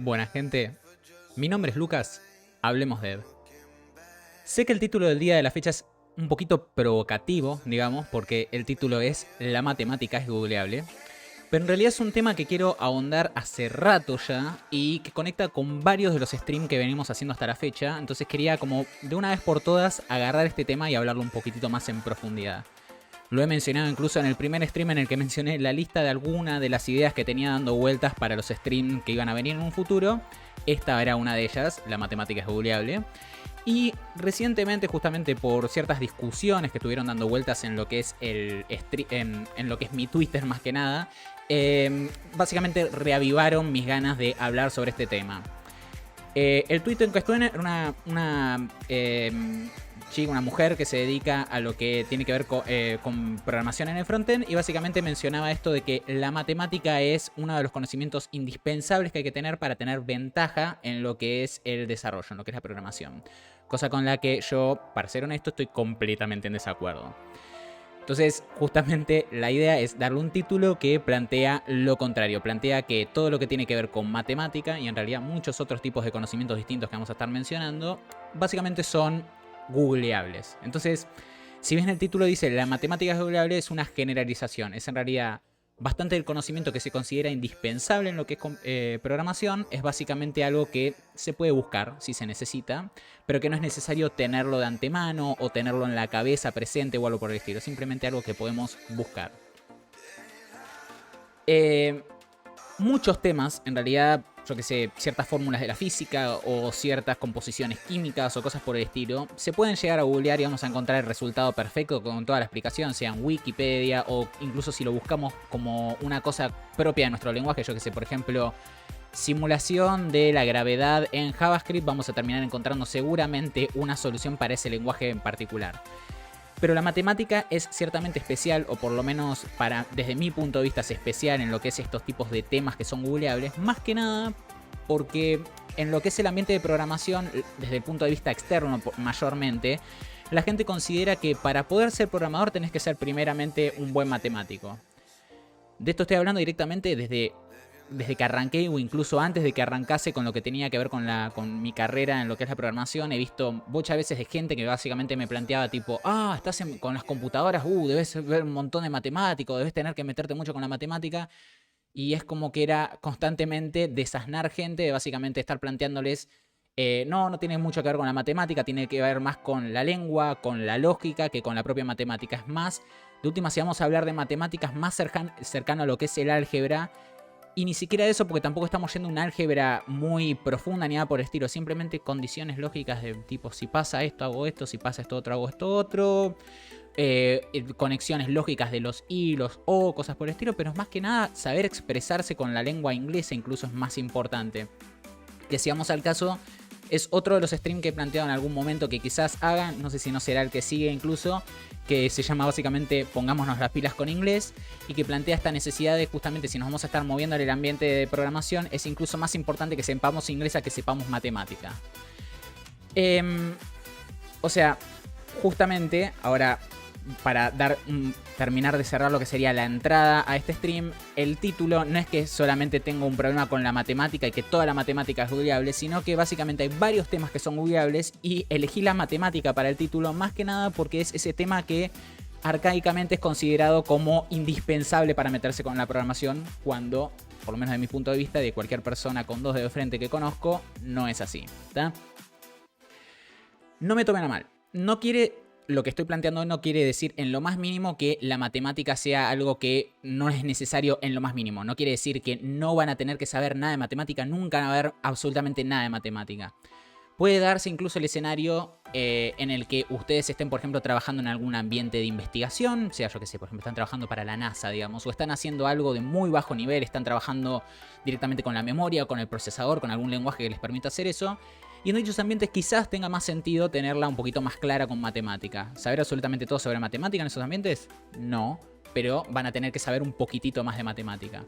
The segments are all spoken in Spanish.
Buena gente, mi nombre es Lucas, hablemos de Ed. Sé que el título del día de la fecha es un poquito provocativo, digamos, porque el título es La matemática es googleable, pero en realidad es un tema que quiero ahondar hace rato ya y que conecta con varios de los streams que venimos haciendo hasta la fecha, entonces quería como de una vez por todas agarrar este tema y hablarlo un poquitito más en profundidad. Lo he mencionado incluso en el primer stream en el que mencioné la lista de alguna de las ideas que tenía dando vueltas para los streams que iban a venir en un futuro. Esta era una de ellas, la matemática es googleable. Y recientemente, justamente por ciertas discusiones que estuvieron dando vueltas en lo que es en lo que es mi Twitter más que nada, básicamente reavivaron mis ganas de hablar sobre este tema. El Twitter en cuestión era una chica, una mujer que se dedica a lo que tiene que ver con programación en el frontend, y básicamente mencionaba esto de que la matemática es uno de los conocimientos indispensables que hay que tener para tener ventaja en lo que es el desarrollo, en lo que es la programación. Cosa con la que yo, para ser honesto, estoy completamente en desacuerdo. Entonces, justamente la idea es darle un título que plantea lo contrario. Plantea que todo lo que tiene que ver con matemática, y en realidad muchos otros tipos de conocimientos distintos que vamos a estar mencionando, básicamente son googleables. Entonces, si bien el título dice la matemática es googleable, es una generalización. Es en realidad bastante del conocimiento que se considera indispensable en lo que es programación. Es básicamente algo que se puede buscar si se necesita, pero que no es necesario tenerlo de antemano o tenerlo en la cabeza presente o algo por el estilo. Es simplemente algo que podemos buscar. Muchos temas, en realidad, yo que sé, ciertas fórmulas de la física o ciertas composiciones químicas o cosas por el estilo, se pueden llegar a googlear y vamos a encontrar el resultado perfecto con toda la explicación, sea en Wikipedia o incluso si lo buscamos como una cosa propia de nuestro lenguaje, yo que sé, por ejemplo, simulación de la gravedad en JavaScript, vamos a terminar encontrando seguramente una solución para ese lenguaje en particular. Pero la matemática es ciertamente especial, o por lo menos desde mi punto de vista es especial en lo que es estos tipos de temas que son googleables, más que nada porque en lo que es el ambiente de programación, desde el punto de vista externo mayormente, la gente considera que para poder ser programador tenés que ser primeramente un buen matemático. De esto estoy hablando directamente desde que arranqué o incluso antes de que arrancase con lo que tenía que ver con mi carrera en lo que es la programación. He visto muchas veces de gente que básicamente me planteaba tipo, estás con las computadoras, debes ver un montón de matemáticos, debes tener que meterte mucho con la matemática. Y es como que era constantemente desasnar gente, de básicamente estar planteándoles, no tiene mucho que ver con la matemática, tiene que ver más con la lengua, con la lógica, que con la propia matemática. Es más, de última, si vamos a hablar de matemáticas más cercano a lo que es el álgebra. Y ni siquiera eso, porque tampoco estamos yendo a un álgebra muy profunda ni nada por el estilo. Simplemente condiciones lógicas de tipo, si pasa esto, hago esto, si pasa esto otro, hago esto otro. Conexiones lógicas de los y, los o, cosas por el estilo. Pero es más que nada saber expresarse con la lengua inglesa, incluso es más importante. Que si vamos al caso, es otro de los streams que he planteado en algún momento que quizás hagan. No sé si no será el que sigue incluso, que se llama básicamente Pongámonos las pilas con inglés, y que plantea esta necesidad de justamente si nos vamos a estar moviendo en el ambiente de programación, es incluso más importante que sepamos inglés a que sepamos matemática. O sea, justamente, ahora para terminar de cerrar lo que sería la entrada a este stream, el título no es que solamente tengo un problema con la matemática y que toda la matemática es googleable, sino que básicamente hay varios temas que son googleables, y elegí la matemática para el título más que nada porque es ese tema que arcaicamente es considerado como indispensable para meterse con la programación, cuando, por lo menos de mi punto de vista, de cualquier persona con dos dedos de frente que conozco, no es así, ¿tá? No me tomen a mal, lo que estoy planteando hoy no quiere decir en lo más mínimo que la matemática sea algo que no es necesario en lo más mínimo. No quiere decir que no van a tener que saber nada de matemática, nunca van a ver absolutamente nada de matemática. Puede darse incluso el escenario en el que ustedes estén, por ejemplo, trabajando en algún ambiente de investigación, sea yo que sé, por ejemplo, están trabajando para la NASA, digamos, o están haciendo algo de muy bajo nivel, están trabajando directamente con la memoria, con el procesador, con algún lenguaje que les permita hacer eso. Y en dichos ambientes quizás tenga más sentido tenerla un poquito más clara con matemática. ¿Saber absolutamente todo sobre matemática en esos ambientes? No, pero van a tener que saber un poquitito más de matemática.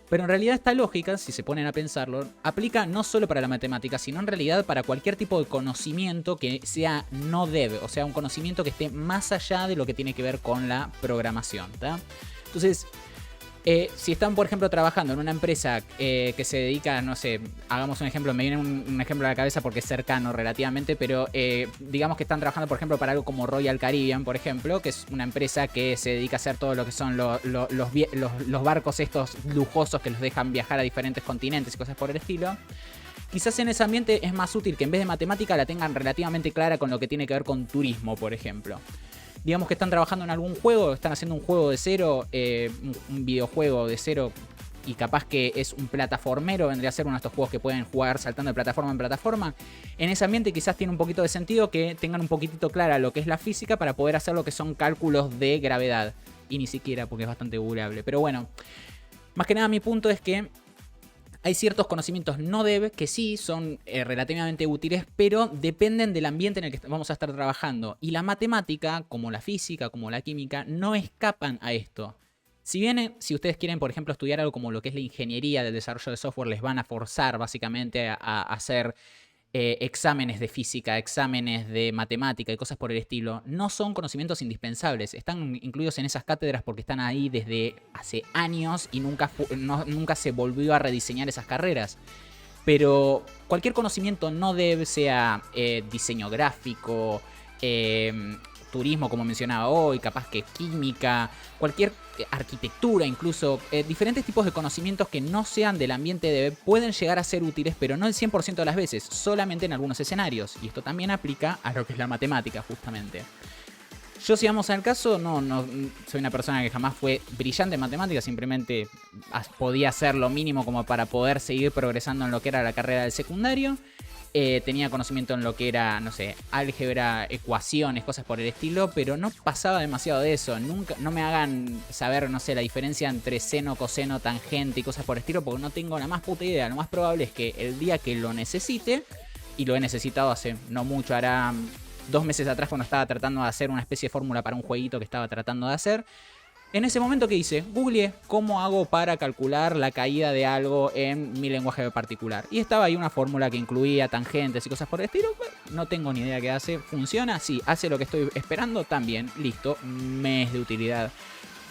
Pero en realidad esta lógica, si se ponen a pensarlo, aplica no solo para la matemática, sino en realidad para cualquier tipo de conocimiento que sea no dev, o sea, un conocimiento que esté más allá de lo que tiene que ver con la programación, ¿tá? Entonces, Si están, por ejemplo, trabajando en una empresa que se dedica, no sé, hagamos un ejemplo, me viene un ejemplo a la cabeza porque es cercano relativamente, pero digamos que están trabajando, por ejemplo, para algo como Royal Caribbean, por ejemplo, que es una empresa que se dedica a hacer todo lo que son los barcos estos lujosos que los dejan viajar a diferentes continentes y cosas por el estilo. Quizás en ese ambiente es más útil que en vez de matemática la tengan relativamente clara con lo que tiene que ver con turismo, por ejemplo. Digamos que están trabajando en algún juego, están haciendo un juego de cero, un videojuego de cero, y capaz que es un plataformero, vendría a ser uno de estos juegos que pueden jugar saltando de plataforma en plataforma. En ese ambiente quizás tiene un poquito de sentido que tengan un poquitito clara lo que es la física para poder hacer lo que son cálculos de gravedad. Y ni siquiera porque es bastante googleable. Pero bueno, más que nada mi punto es que hay ciertos conocimientos no dev que sí son relativamente útiles, pero dependen del ambiente en el que vamos a estar trabajando. Y la matemática, como la física, como la química, no escapan a esto. Si bien, si ustedes quieren, por ejemplo, estudiar algo como lo que es la ingeniería del desarrollo de software, les van a forzar básicamente a hacer exámenes de física, exámenes de matemática y cosas por el estilo, no son conocimientos indispensables. Están incluidos en esas cátedras porque están ahí desde hace años y nunca se volvió a rediseñar esas carreras. Pero cualquier conocimiento no debe sea diseño gráfico, turismo, como mencionaba hoy, capaz que química, cualquier arquitectura, incluso diferentes tipos de conocimientos que no sean del ambiente de pueden llegar a ser útiles, pero no el 100% de las veces, solamente en algunos escenarios. Y esto también aplica a lo que es la matemática, justamente. Yo, si vamos al caso, no soy una persona que jamás fue brillante en matemáticas, simplemente podía hacer lo mínimo como para poder seguir progresando en lo que era la carrera del secundario. Tenía conocimiento en lo que era, no sé, álgebra, ecuaciones, cosas por el estilo, pero no pasaba demasiado de eso. No me hagan saber, no sé, la diferencia entre seno, coseno, tangente y cosas por el estilo, porque no tengo la más puta idea. Lo más probable es que el día que lo necesite, y lo he necesitado hace no mucho, hará 2 meses atrás cuando estaba tratando de hacer una especie de fórmula para un jueguito que estaba tratando de hacer. En ese momento, ¿qué hice? Googleé cómo hago para calcular la caída de algo en mi lenguaje particular. Y estaba ahí una fórmula que incluía tangentes y cosas por el estilo. No tengo ni idea qué hace. ¿Funciona? Sí. ¿Hace lo que estoy esperando? También. Listo. Me es de utilidad.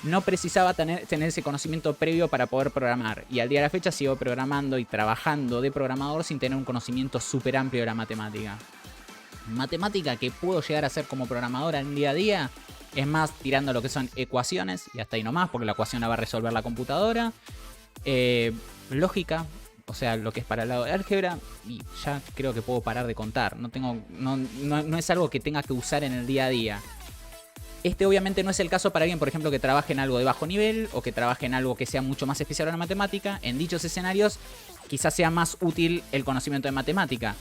No precisaba tener ese conocimiento previo para poder programar. Y al día de la fecha sigo programando y trabajando de programador sin tener un conocimiento súper amplio de la matemática. Matemática que puedo llegar a hacer como programadora en día a día. Es más, tirando lo que son ecuaciones, y hasta ahí nomás, porque la ecuación la va a resolver la computadora. Lógica, o sea, lo que es para el lado de álgebra, y ya creo que puedo parar de contar. No es algo que tenga que usar en el día a día. Este obviamente no es el caso para alguien, por ejemplo, que trabaje en algo de bajo nivel, o que trabaje en algo que sea mucho más especial en la matemática. En dichos escenarios, quizás sea más útil el conocimiento de matemática.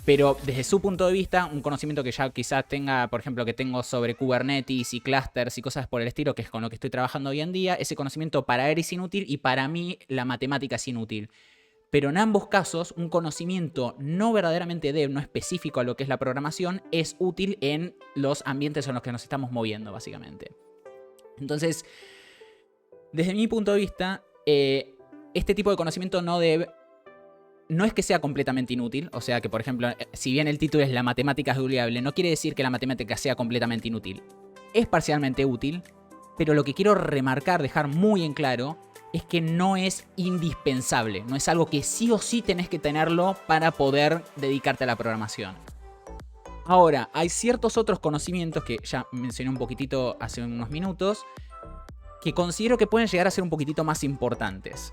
Pero desde su punto de vista, un conocimiento que ya quizás tenga, por ejemplo, que tengo sobre Kubernetes y clusters y cosas por el estilo, que es con lo que estoy trabajando hoy en día, ese conocimiento para él es inútil y para mí la matemática es inútil. Pero en ambos casos, un conocimiento no verdaderamente no específico a lo que es la programación, es útil en los ambientes en los que nos estamos moviendo, básicamente. Entonces, desde mi punto de vista, este tipo de conocimiento no es que sea completamente inútil, o sea que, por ejemplo, si bien el título es La matemática es googleable, no quiere decir que la matemática sea completamente inútil. Es parcialmente útil, pero lo que quiero remarcar, dejar muy en claro, es que no es indispensable. No es algo que sí o sí tenés que tenerlo para poder dedicarte a la programación. Ahora, hay ciertos otros conocimientos que ya mencioné un poquitito hace unos minutos, que considero que pueden llegar a ser un poquitito más importantes.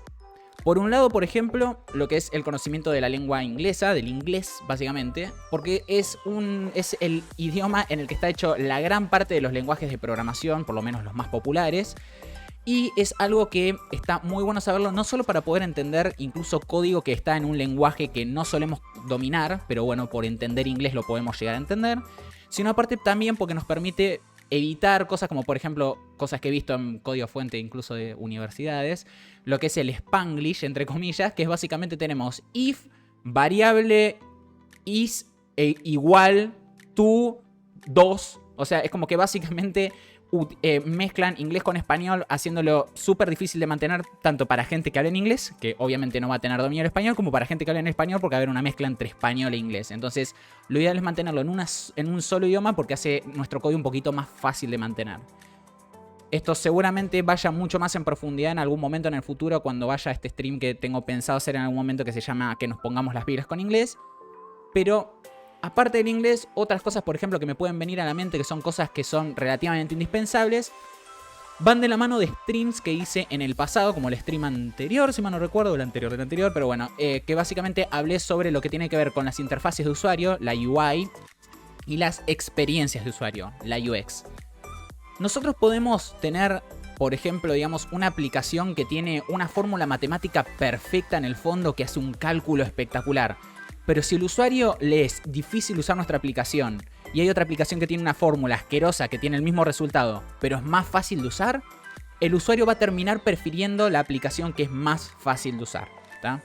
Por un lado, por ejemplo, lo que es el conocimiento de la lengua inglesa, del inglés básicamente, porque es el idioma en el que está hecho la gran parte de los lenguajes de programación, por lo menos los más populares, y es algo que está muy bueno saberlo, no solo para poder entender incluso código que está en un lenguaje que no solemos dominar, pero bueno, por entender inglés lo podemos llegar a entender, sino aparte también porque nos permite evitar cosas como, por ejemplo, cosas que he visto en código fuente incluso de universidades, lo que es el Spanglish, entre comillas, que es básicamente tenemos if, variable, is, igual, to, dos. O sea, es como que básicamente mezclan inglés con español, haciéndolo súper difícil de mantener, tanto para gente que habla en inglés, que obviamente no va a tener dominio del español, como para gente que habla en español, porque va a haber una mezcla entre español e inglés. Entonces, lo ideal es mantenerlo en un solo idioma, porque hace nuestro código un poquito más fácil de mantener. Esto seguramente vaya mucho más en profundidad en algún momento en el futuro cuando vaya a este stream que tengo pensado hacer en algún momento que se llama Que nos pongamos las pilas con inglés. Pero aparte del inglés, otras cosas, por ejemplo, que me pueden venir a la mente, que son cosas que son relativamente indispensables, van de la mano de streams que hice en el pasado, como el stream anterior, si mal no recuerdo, el anterior del anterior, pero bueno, que básicamente hablé sobre lo que tiene que ver con las interfaces de usuario, la UI, y las experiencias de usuario, la UX. Nosotros podemos tener, por ejemplo, digamos, una aplicación que tiene una fórmula matemática perfecta en el fondo que hace un cálculo espectacular. Pero si al usuario le es difícil usar nuestra aplicación y hay otra aplicación que tiene una fórmula asquerosa que tiene el mismo resultado, pero es más fácil de usar, el usuario va a terminar prefiriendo la aplicación que es más fácil de usar, ¿tá?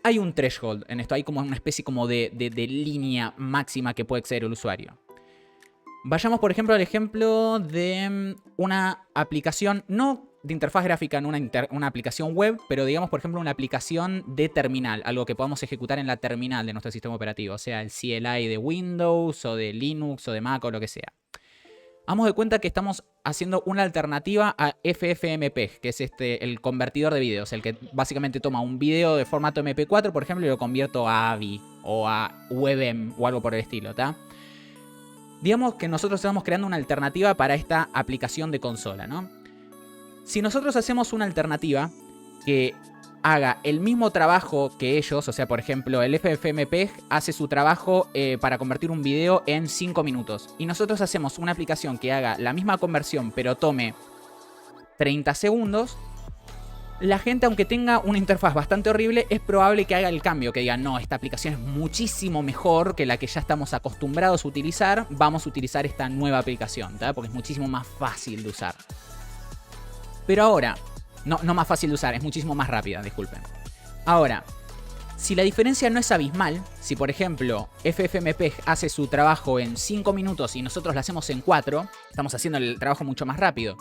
Hay un threshold en esto, hay como una especie como de línea máxima que puede exceder el usuario. Vayamos, por ejemplo, al ejemplo de una aplicación, no de interfaz gráfica en una aplicación web, pero digamos, por ejemplo, una aplicación de terminal, algo que podamos ejecutar en la terminal de nuestro sistema operativo, o sea, el CLI de Windows o de Linux o de Mac o lo que sea. Hagamos de cuenta que estamos haciendo una alternativa a FFmpeg, que es el convertidor de videos, el que básicamente toma un video de formato MP4, por ejemplo, y lo convierto a AVI o a WebM o algo por el estilo, ¿tá? Digamos que nosotros estamos creando una alternativa para esta aplicación de consola, ¿no? Si nosotros hacemos una alternativa que haga el mismo trabajo que ellos, o sea, por ejemplo, el FFmpeg hace su trabajo para convertir un video en 5 minutos, y nosotros hacemos una aplicación que haga la misma conversión pero tome 30 segundos, la gente, aunque tenga una interfaz bastante horrible, es probable que haga el cambio, que diga, no, esta aplicación es muchísimo mejor que la que ya estamos acostumbrados a utilizar, vamos a utilizar esta nueva aplicación, ¿tá? Porque es muchísimo más fácil de usar. Pero ahora, no más fácil de usar, es muchísimo más rápida, disculpen. Ahora, si la diferencia no es abismal, si por ejemplo FFmpeg hace su trabajo en 5 minutos y nosotros lo hacemos en 4, estamos haciendo el trabajo mucho más rápido.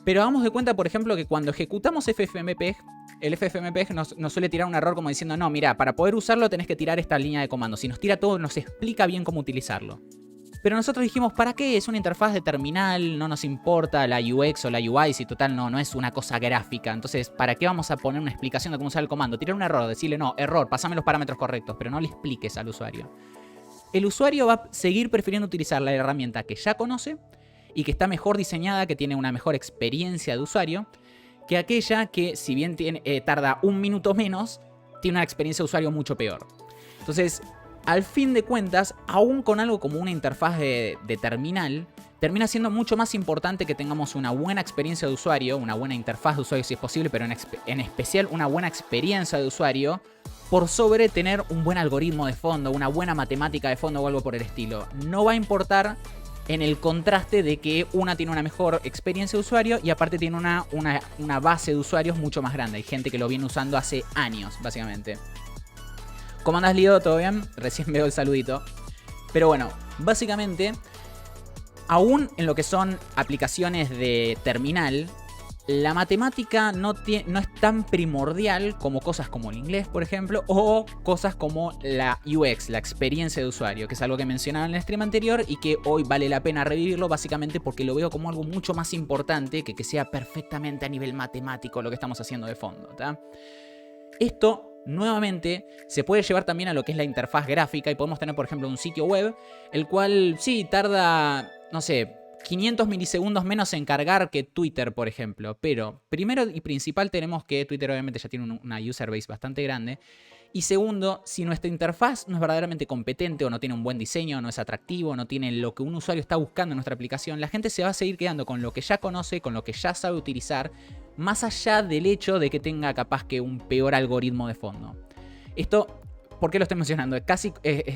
Pero hagamos de cuenta, por ejemplo, que cuando ejecutamos FFmpeg, el FFmpeg nos suele tirar un error como diciendo, no, mira, para poder usarlo tenés que tirar esta línea de comandos. Si nos tira todo, nos explica bien cómo utilizarlo. Pero nosotros dijimos, ¿para qué? Es una interfaz de terminal, no nos importa la UX o la UI, si total no es una cosa gráfica. Entonces, ¿para qué vamos a poner una explicación de cómo usar el comando? Tirar un error, decirle, no, error, pasame los parámetros correctos, pero no le expliques al usuario. El usuario va a seguir prefiriendo utilizar la herramienta que ya conoce y que está mejor diseñada, que tiene una mejor experiencia de usuario, que aquella que, si bien tarda un minuto menos, tiene una experiencia de usuario mucho peor. Entonces, al fin de cuentas, aún con algo como una interfaz de terminal, termina siendo mucho más importante que tengamos una buena experiencia de usuario, una buena interfaz de usuario si es posible, pero en especial una buena experiencia de usuario, por sobre tener un buen algoritmo de fondo, una buena matemática de fondo o algo por el estilo. No va a importar en el contraste de que una tiene una mejor experiencia de usuario y aparte tiene una base de usuarios mucho más grande. Hay gente que lo viene usando hace años, básicamente. ¿Cómo andás, Lido? ¿Todo bien? Recién veo el saludito. Pero bueno, básicamente, aún en lo que son aplicaciones de terminal, la matemática no es tan primordial como cosas como el inglés, por ejemplo, o cosas como la UX, la experiencia de usuario, que es algo que mencionaba en el stream anterior y que hoy vale la pena revivirlo básicamente porque lo veo como algo mucho más importante que sea perfectamente a nivel matemático lo que estamos haciendo de fondo, ¿tá? Esto nuevamente se puede llevar también a lo que es la interfaz gráfica y podemos tener, por ejemplo, un sitio web, el cual sí tarda, no sé, 500 milisegundos menos en cargar que Twitter, por ejemplo. Pero primero y principal tenemos que Twitter obviamente ya tiene una user base bastante grande. Y segundo, si nuestra interfaz no es verdaderamente competente o no tiene un buen diseño, no es atractivo, no tiene lo que un usuario está buscando en nuestra aplicación, la gente se va a seguir quedando con lo que ya conoce, con lo que ya sabe utilizar, más allá del hecho de que tenga capaz que un peor algoritmo de fondo. Esto, ¿por qué lo estoy mencionando? Es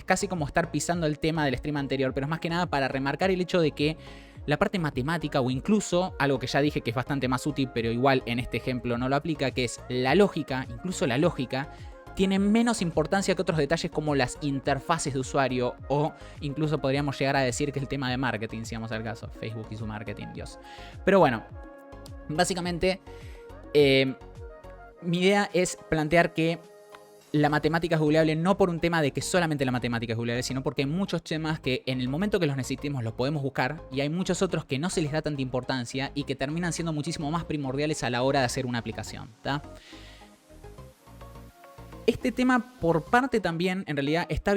casi como estar pisando el tema del stream anterior, pero es más que nada para remarcar el hecho de que la parte matemática o incluso algo que ya dije que es bastante más útil, pero igual en este ejemplo no lo aplica, que es la lógica, incluso la lógica, tiene menos importancia que otros detalles como las interfaces de usuario o incluso podríamos llegar a decir que el tema de marketing, si vamos al caso, Facebook y su marketing, Dios. Pero bueno, básicamente mi idea es plantear que la matemática es googleable no por un tema de que solamente la matemática es googleable, sino porque hay muchos temas que en el momento que los necesitemos los podemos buscar y hay muchos otros que no se les da tanta importancia y que terminan siendo muchísimo más primordiales a la hora de hacer una aplicación, ¿tá? Este tema por parte también en realidad está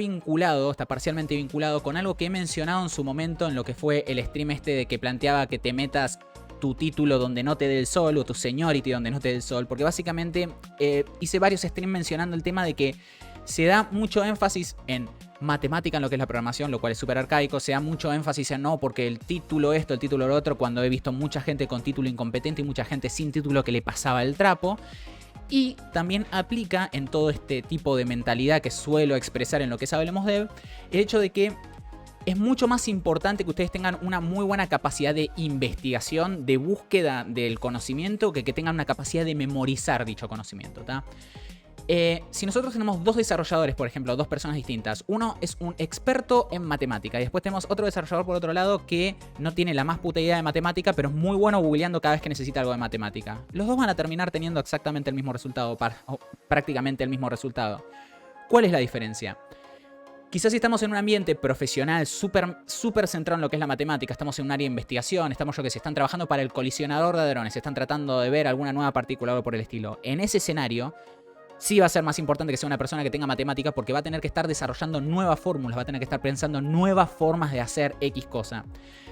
parcialmente vinculado con algo que he mencionado en su momento en lo que fue el stream este de que planteaba que te metas tu título donde no te dé el sol o tu seniority donde no te dé el sol, porque básicamente hice varios streams mencionando el tema de que se da mucho énfasis en matemática en lo que es la programación, lo cual es súper arcaico, se da mucho énfasis en no porque el título esto, el título lo otro, cuando he visto mucha gente con título incompetente y mucha gente sin título que le pasaba el trapo. Y también aplica en todo este tipo de mentalidad que suelo expresar en lo que es Hablemos Dev, el hecho de que es mucho más importante que ustedes tengan una muy buena capacidad de investigación, de búsqueda del conocimiento, que tengan una capacidad de memorizar dicho conocimiento, ¿tá? Si nosotros tenemos dos desarrolladores, por ejemplo, dos personas distintas, uno es un experto en matemática y después tenemos otro desarrollador por otro lado que no tiene la más puta idea de matemática, pero es muy bueno googleando cada vez que necesita algo de matemática. Los dos van a terminar teniendo exactamente el mismo resultado, o prácticamente el mismo resultado. ¿Cuál es la diferencia? Quizás si estamos en un ambiente profesional súper centrado en lo que es la matemática, estamos en un área de investigación, están trabajando para el colisionador de hadrones, están tratando de ver alguna nueva partícula o algo por el estilo. En ese escenario sí va a ser más importante que sea una persona que tenga matemática porque va a tener que estar desarrollando nuevas fórmulas, va a tener que estar pensando nuevas formas de hacer X cosa.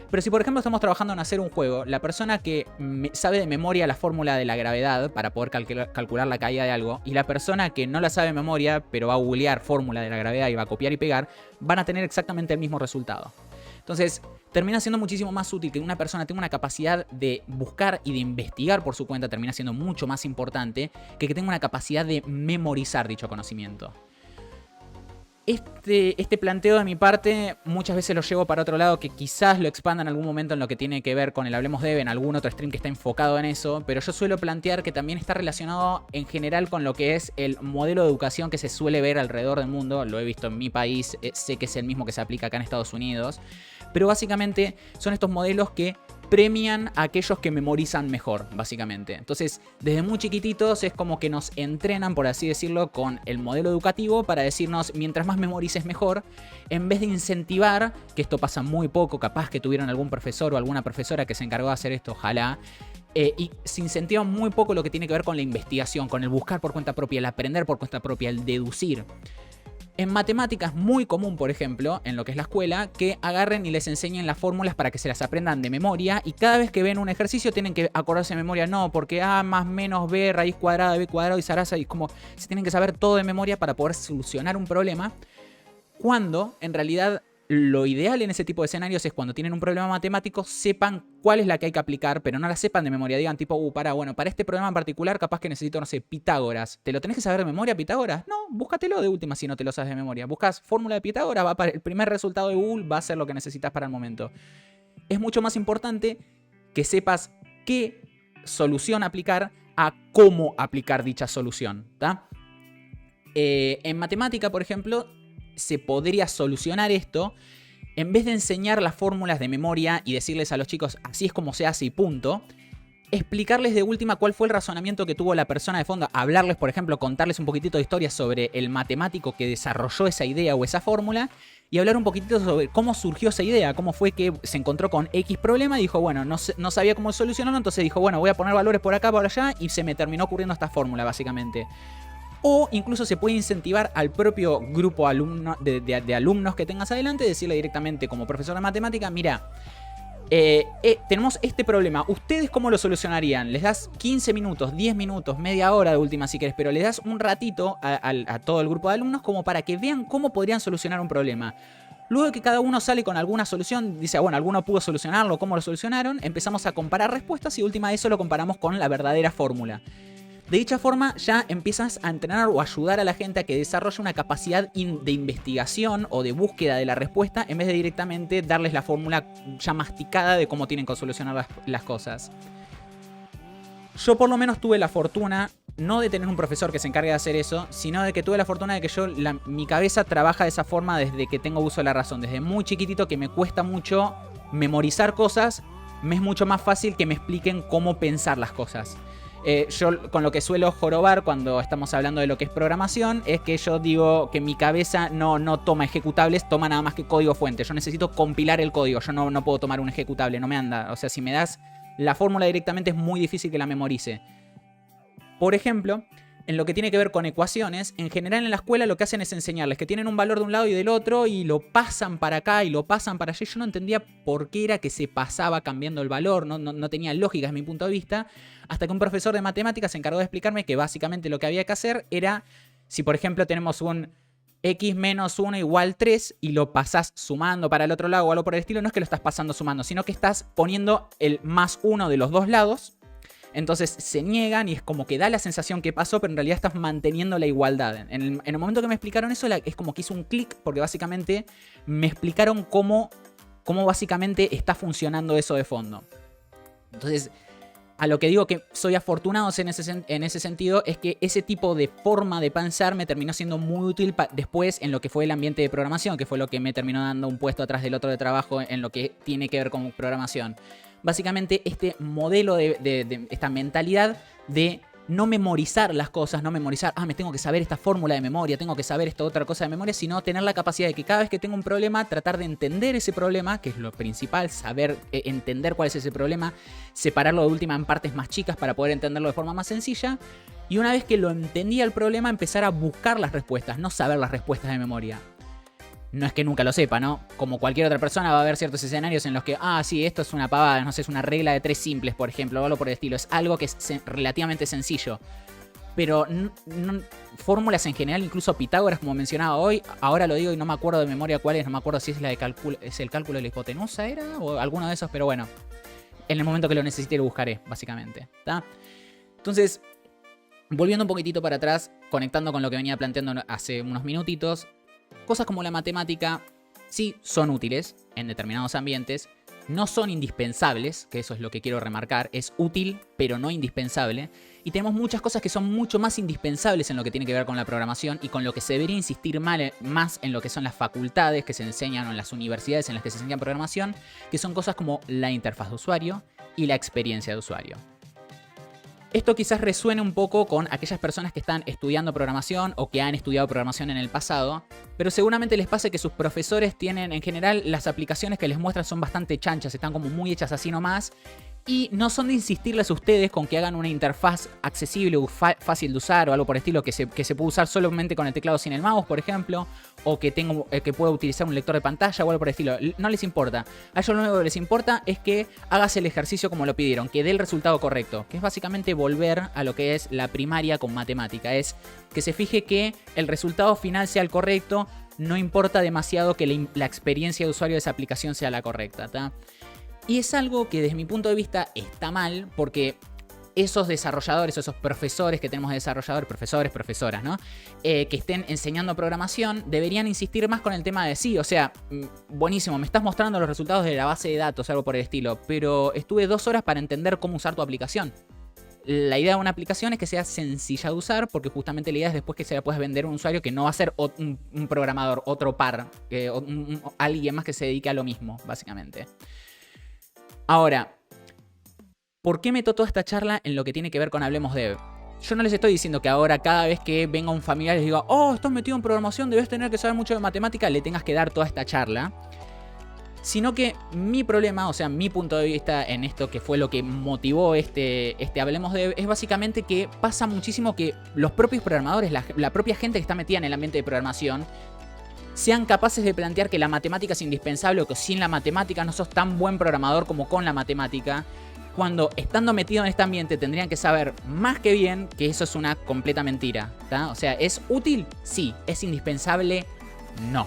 Pero si por ejemplo estamos trabajando en hacer un juego, la persona que sabe de memoria la fórmula de la gravedad para poder calcular la caída de algo, y la persona que no la sabe de memoria, pero va a googlear fórmula de la gravedad y va a copiar y pegar, van a tener exactamente el mismo resultado. Entonces, termina siendo muchísimo más útil que una persona tenga una capacidad de buscar y de investigar por su cuenta, termina siendo mucho más importante que tenga una capacidad de memorizar dicho conocimiento. Este planteo de mi parte muchas veces lo llevo para otro lado, que quizás lo expanda en algún momento en lo que tiene que ver con el Hablemos Dev, en algún otro stream que está enfocado en eso, pero yo suelo plantear que también está relacionado en general con lo que es el modelo de educación que se suele ver alrededor del mundo. Lo he visto en mi país, sé que es el mismo que se aplica acá en Estados Unidos, pero básicamente son estos modelos que premian a aquellos que memorizan mejor, básicamente. Entonces, desde muy chiquititos es como que nos entrenan, por así decirlo, con el modelo educativo para decirnos, mientras más memorices mejor, en vez de incentivar, que esto pasa muy poco, capaz que tuvieron algún profesor o alguna profesora que se encargó de hacer esto, ojalá, y se incentiva muy poco lo que tiene que ver con la investigación, con el buscar por cuenta propia, el aprender por cuenta propia, el deducir. En matemáticas es muy común, por ejemplo, en lo que es la escuela, que agarren y les enseñen las fórmulas para que se las aprendan de memoria y cada vez que ven un ejercicio tienen que acordarse de memoria. No, porque A más menos B, raíz cuadrada de B cuadrado y zaraza, y como se tienen que saber todo de memoria para poder solucionar un problema, cuando en realidad lo ideal en ese tipo de escenarios es cuando tienen un problema matemático sepan cuál es la que hay que aplicar, pero no la sepan de memoria. Digan tipo, para este problema en particular capaz que necesito, no sé, Pitágoras. ¿Te lo tenés que saber de memoria, Pitágoras? No, búscatelo de última si no te lo sabes de memoria. Buscas fórmula de Pitágoras, el primer resultado de Google va a ser lo que necesitas para el momento. Es mucho más importante que sepas qué solución aplicar a cómo aplicar dicha solución, ¿tá? En matemática, por ejemplo, se podría solucionar esto en vez de enseñar las fórmulas de memoria y decirles a los chicos así es como se hace y punto, explicarles de última cuál fue el razonamiento que tuvo la persona de fondo, hablarles, por ejemplo, contarles un poquitito de historia sobre el matemático que desarrolló esa idea o esa fórmula y hablar un poquitito sobre cómo surgió esa idea, cómo fue que se encontró con X problema y dijo, bueno, no sabía cómo solucionarlo, entonces dijo, bueno, voy a poner valores por acá, por allá y se me terminó ocurriendo esta fórmula, básicamente. O incluso se puede incentivar al propio grupo de alumnos que tengas adelante, decirle directamente como profesor de matemática, mira, tenemos este problema, ¿ustedes cómo lo solucionarían? Les das 15 minutos, 10 minutos, media hora de última si querés, pero les das un ratito a todo el grupo de alumnos como para que vean cómo podrían solucionar un problema. Luego de que cada uno sale con alguna solución, dice, bueno, alguno pudo solucionarlo, ¿cómo lo solucionaron? Empezamos a comparar respuestas y última de eso lo comparamos con la verdadera fórmula. De dicha forma ya empiezas a entrenar o ayudar a la gente a que desarrolle una capacidad de investigación o de búsqueda de la respuesta en vez de directamente darles la fórmula ya masticada de cómo tienen que solucionar las cosas. Yo por lo menos tuve la fortuna, no de tener un profesor que se encargue de hacer eso, sino de que tuve la fortuna de que mi cabeza trabaja de esa forma desde que tengo uso de la razón. Desde muy chiquitito que me cuesta mucho memorizar cosas, me es mucho más fácil que me expliquen cómo pensar las cosas. Yo con lo que suelo jorobar cuando estamos hablando de lo que es programación es que yo digo que mi cabeza no toma ejecutables, toma nada más que código fuente. Yo necesito compilar el código, yo no puedo tomar un ejecutable, no me anda. O sea, si me das la fórmula directamente es muy difícil que la memorice. Por ejemplo, en lo que tiene que ver con ecuaciones, en general en la escuela lo que hacen es enseñarles que tienen un valor de un lado y del otro y lo pasan para acá y lo pasan para allá. Yo no entendía por qué era que se pasaba cambiando el valor, no tenía lógica desde mi punto de vista, hasta que un profesor de matemáticas se encargó de explicarme que básicamente lo que había que hacer era, si por ejemplo tenemos un x menos 1 igual 3 y lo pasás sumando para el otro lado o algo por el estilo, no es que lo estás pasando sumando, sino que estás poniendo el más 1 de los dos lados. Entonces se niegan y es como que da la sensación que pasó, pero en realidad estás manteniendo la igualdad. En el momento que me explicaron eso, es como que hizo un clic, porque básicamente me explicaron cómo básicamente está funcionando eso de fondo. Entonces, a lo que digo que soy afortunado en ese sentido es que ese tipo de forma de pensar me terminó siendo muy útil después en lo que fue el ambiente de programación, que fue lo que me terminó dando un puesto atrás del otro de trabajo en lo que tiene que ver con programación. Básicamente este modelo de esta mentalidad de no memorizar las cosas, no memorizar, me tengo que saber esta fórmula de memoria, tengo que saber esta otra cosa de memoria, sino tener la capacidad de que cada vez que tengo un problema, tratar de entender ese problema, que es lo principal, saber entender cuál es ese problema, separarlo de última en partes más chicas para poder entenderlo de forma más sencilla, y una vez que lo entendía el problema, empezar a buscar las respuestas, no saber las respuestas de memoria. No es que nunca lo sepa, ¿no? Como cualquier otra persona va a haber ciertos escenarios en los que, sí, esto es una pavada, no sé, es una regla de 3 simples, por ejemplo, o algo por el estilo. Es algo que es relativamente sencillo. Pero fórmulas en general, incluso Pitágoras, como mencionaba hoy, ahora lo digo y no me acuerdo de memoria cuál es, no me acuerdo si es la de es el cálculo de la hipotenusa, ¿era? O alguno de esos, pero bueno. En el momento que lo necesite lo buscaré, básicamente, ¿está? Entonces, volviendo un poquitito para atrás, conectando con lo que venía planteando hace unos minutitos, cosas como la matemática sí son útiles en determinados ambientes, no son indispensables, que eso es lo que quiero remarcar, es útil pero no indispensable, y tenemos muchas cosas que son mucho más indispensables en lo que tiene que ver con la programación y con lo que se debería insistir más en lo que son las facultades que se enseñan o en las universidades en las que se enseña programación, que son cosas como la interfaz de usuario y la experiencia de usuario. Esto quizás resuene un poco con aquellas personas que están estudiando programación o que han estudiado programación en el pasado, pero seguramente les pase que sus profesores tienen, en general, las aplicaciones que les muestran son bastante chanchas, están como muy hechas así nomás, y no son de insistirles a ustedes con que hagan una interfaz accesible o fácil de usar o algo por el estilo que se puede usar solamente con el teclado sin el mouse, por ejemplo, o que pueda utilizar un lector de pantalla o algo por el estilo. No les importa. A ellos lo único que les importa es que hagas el ejercicio como lo pidieron, que dé el resultado correcto, que es básicamente volver a lo que es la primaria con matemática. Es que se fije que el resultado final sea el correcto, no importa demasiado que la experiencia de usuario de esa aplicación sea la correcta, ¿tá? Y es algo que desde mi punto de vista está mal, porque esos desarrolladores, esos profesores que tenemos de desarrolladores, profesores, profesoras, ¿no? Que estén enseñando programación, deberían insistir más con el tema de sí, o sea, buenísimo, me estás mostrando los resultados de la base de datos, algo por el estilo, pero estuve 2 horas para entender cómo usar tu aplicación. La idea de una aplicación es que sea sencilla de usar, porque justamente la idea es después que se la puedas vender a un usuario que no va a ser un programador, otro par, alguien más que se dedique a lo mismo, básicamente. Ahora, ¿por qué meto toda esta charla en lo que tiene que ver con Hablemos Dev? Yo no les estoy diciendo que ahora cada vez que venga un familiar les diga, estás metido en programación, debes tener que saber mucho de matemática, le tengas que dar toda esta charla. Sino que mi problema, o sea, mi punto de vista en esto, que fue lo que motivó este Hablemos Dev, es básicamente que pasa muchísimo que los propios programadores, la propia gente que está metida en el ambiente de programación, sean capaces de plantear que la matemática es indispensable o que sin la matemática no sos tan buen programador como con la matemática, cuando estando metido en este ambiente tendrían que saber más que bien que eso es una completa mentira, ¿tá? O sea, ¿es útil? Sí. ¿Es indispensable? No.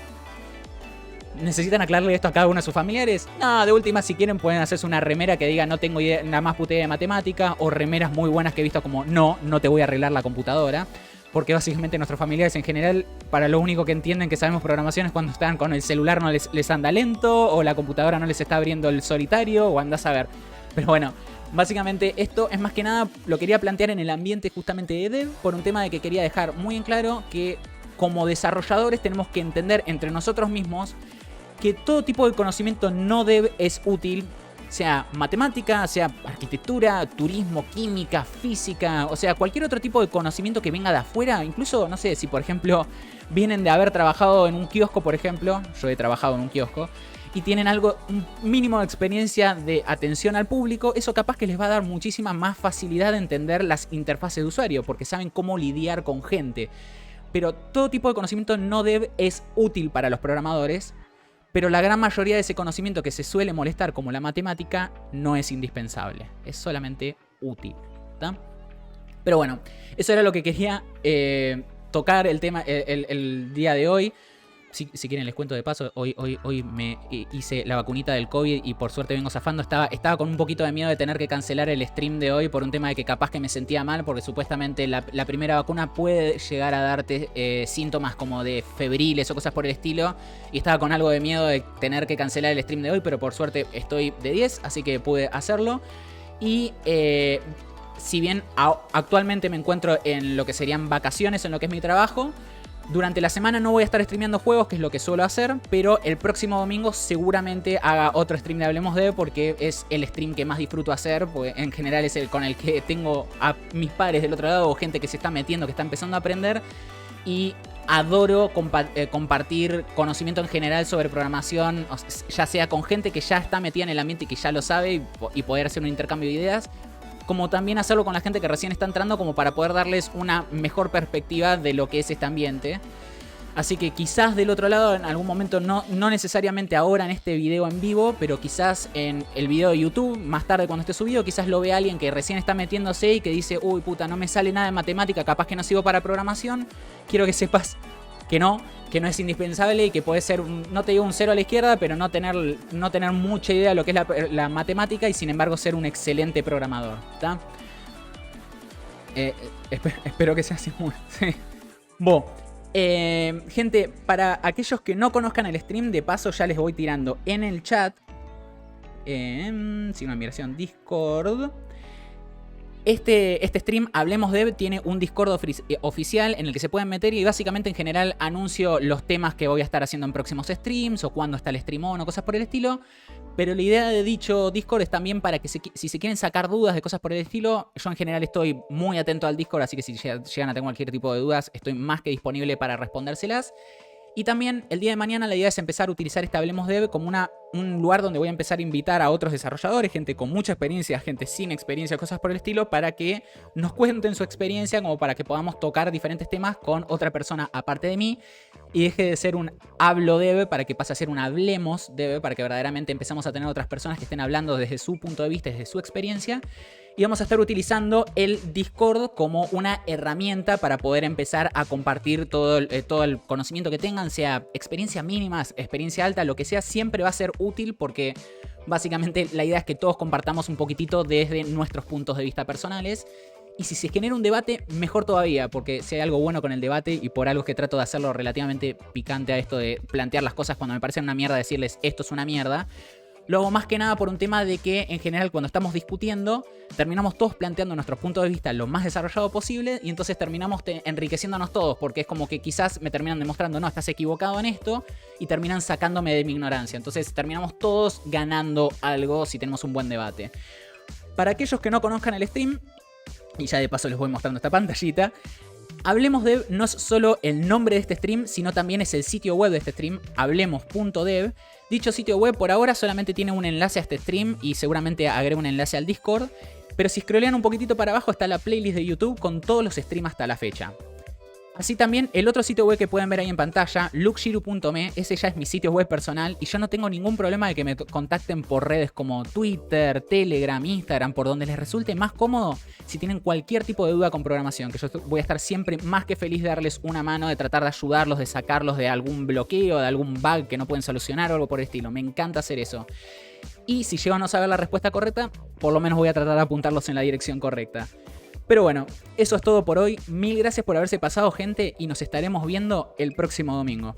¿Necesitan aclararle esto a cada uno de sus familiares? No, de última, si quieren pueden hacerse una remera que diga no tengo idea, nada más puta idea de matemática, o remeras muy buenas que he visto como no te voy a arreglar la computadora. Porque básicamente nuestros familiares en general, para lo único que entienden que sabemos programación es cuando están con el celular no les anda lento, o la computadora no les está abriendo el solitario, o andás a ver. Pero bueno, básicamente esto es más que nada, lo quería plantear en el ambiente justamente de Dev, por un tema de que quería dejar muy en claro que como desarrolladores tenemos que entender entre nosotros mismos que todo tipo de conocimiento no Dev es útil sea matemática, sea arquitectura, turismo, química, física, o sea, cualquier otro tipo de conocimiento que venga de afuera, incluso, no sé, si por ejemplo vienen de haber trabajado en un kiosco, por ejemplo, yo he trabajado en un kiosco, y tienen un mínimo de experiencia de atención al público, eso capaz que les va a dar muchísima más facilidad de entender las interfaces de usuario, porque saben cómo lidiar con gente. Pero todo tipo de conocimiento no dev es útil para los programadores, pero la gran mayoría de ese conocimiento que se suele molestar, como la matemática, no es indispensable, es solamente útil, ¿tá? Pero bueno, eso era lo que quería tocar el tema el día de hoy. Si quieren les cuento de paso, hoy me hice la vacunita del COVID y por suerte vengo zafando. Estaba con un poquito de miedo de tener que cancelar el stream de hoy por un tema de que capaz que me sentía mal, porque supuestamente la primera vacuna puede llegar a darte síntomas como de febriles o cosas por el estilo, y estaba con algo de miedo de tener que cancelar el stream de hoy, pero por suerte estoy de 10, así que pude hacerlo. Y si bien actualmente me encuentro en lo que serían vacaciones, en lo que es mi trabajo, durante la semana no voy a estar streameando juegos, que es lo que suelo hacer, pero el próximo domingo seguramente haga otro stream de Hablemos de, porque es el stream que más disfruto hacer, porque en general es el con el que tengo a mis pares del otro lado o gente que se está metiendo, que está empezando a aprender, y adoro compartir conocimiento en general sobre programación, ya sea con gente que ya está metida en el ambiente y que ya lo sabe, y poder hacer un intercambio de ideas, como también hacerlo con la gente que recién está entrando, como para poder darles una mejor perspectiva de lo que es este ambiente. Así que quizás del otro lado, en algún momento, no necesariamente ahora en este video en vivo, pero quizás en el video de YouTube, más tarde cuando esté subido, quizás lo vea alguien que recién está metiéndose y que dice, uy puta, no me sale nada de matemática, capaz que no sirvo para programación. Quiero que sepas que no es indispensable y que puede ser, no te digo un 0 a la izquierda, pero no tener mucha idea de lo que es la matemática y sin embargo ser un excelente programador, ¿está? Espero que sea así. Sí. Bueno, gente, para aquellos que no conozcan el stream, de paso ya les voy tirando en el chat, signo de migración, Discord. Este stream, Hablemos Dev, tiene un Discord oficial en el que se pueden meter y básicamente en general anuncio los temas que voy a estar haciendo en próximos streams o cuando está el stream on o cosas por el estilo. Pero la idea de dicho Discord es también para que si se quieren sacar dudas de cosas por el estilo, yo en general estoy muy atento al Discord, así que si llegan a tener cualquier tipo de dudas, estoy más que disponible para respondérselas. Y también el día de mañana la idea es empezar a utilizar este Hablemos Dev como un lugar donde voy a empezar a invitar a otros desarrolladores, gente con mucha experiencia, gente sin experiencia, cosas por el estilo, para que nos cuenten su experiencia, como para que podamos tocar diferentes temas con otra persona aparte de mí, y deje de ser un Hablo Dev para que pase a ser un Hablemos Dev, para que verdaderamente empezamos a tener otras personas que estén hablando desde su punto de vista, desde su experiencia. Y vamos a estar utilizando el Discord como una herramienta para poder empezar a compartir todo el conocimiento que tengan, sea experiencia mínima, experiencia alta, lo que sea, siempre va a ser útil porque básicamente la idea es que todos compartamos un poquitito desde nuestros puntos de vista personales. Y si se genera un debate, mejor todavía, porque si hay algo bueno con el debate, y por algo es que trato de hacerlo relativamente picante a esto de plantear las cosas cuando me parecen una mierda, decirles esto es una mierda. Lo hago más que nada por un tema de que en general cuando estamos discutiendo terminamos todos planteando nuestros puntos de vista lo más desarrollado posible y entonces terminamos enriqueciéndonos todos, porque es como que quizás me terminan demostrando, no, estás equivocado en esto, y terminan sacándome de mi ignorancia. Entonces terminamos todos ganando algo si tenemos un buen debate. Para aquellos que no conozcan el stream, y ya de paso les voy mostrando esta pantallita, Hablemos Dev no es solo el nombre de este stream, sino también es el sitio web de este stream, hablemos.dev. Dicho sitio web por ahora solamente tiene un enlace a este stream y seguramente agrego un enlace al Discord. Pero si scrollean un poquitito para abajo está la playlist de YouTube con todos los streams hasta la fecha. Así también el otro sitio web que pueden ver ahí en pantalla, luxiru.me, ese ya es mi sitio web personal y yo no tengo ningún problema de que me contacten por redes como Twitter, Telegram, Instagram, por donde les resulte más cómodo si tienen cualquier tipo de duda con programación, que yo voy a estar siempre más que feliz de darles una mano, de tratar de ayudarlos, de sacarlos de algún bloqueo, de algún bug que no pueden solucionar o algo por el estilo. Me encanta hacer eso. Y si llego a no saber la respuesta correcta, por lo menos voy a tratar de apuntarlos en la dirección correcta. Pero bueno, eso es todo por hoy. Mil gracias por haberse pasado, gente, y nos estaremos viendo el próximo domingo.